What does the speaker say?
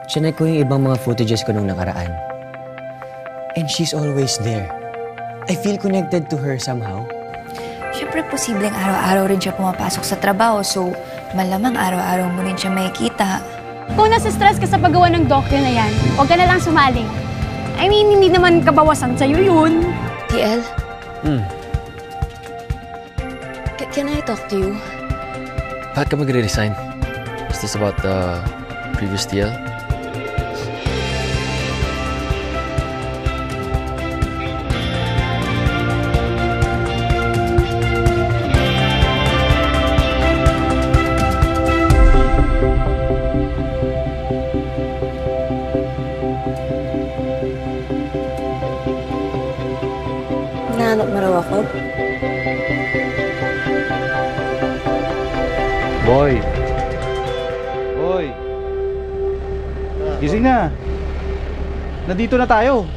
Chinay ko yung ibang mga footages ko nung nakaraan. And she's always there. I feel connected to her somehow. Siyempre, posibleng araw-araw rin siya pumapasok sa trabaho, so malamang araw-araw mo rin siya makikita. Kung nasa-stress ka sa paggawa ng docu na yan, huwag ka na lang sumali. I mean, hindi naman kabawasan sa'yo yun. TL? Can I talk to you? Bakit ka magre-resign? Is this about the previous TL? Nahanap mo raw ako? Boy! Boy! Gising na! Nandito na tayo!